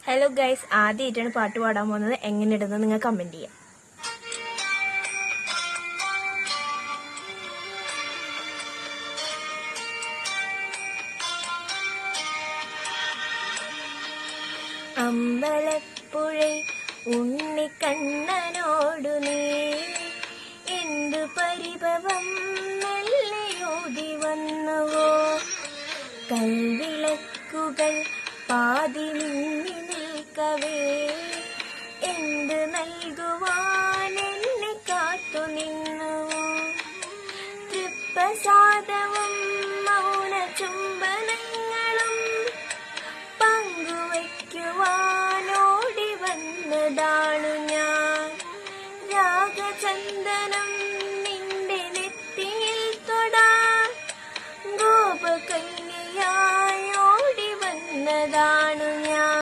Hello guys, ആദ്യമായിട്ടാണ് പാട്ട് പാടാൻ പോകുന്നത്. എങ്ങനെ ഇടുന്നത് നിങ്ങൾ കമന്റ് ചെയ്യാം. അമ്പലപ്പുഴை ഉണ്ണിക്കണ്ണനോടു നീ എന്തു പരിഭവം നല്ലയോടി വന്നുവോ? കൽവിളക്കുകൾ പാതി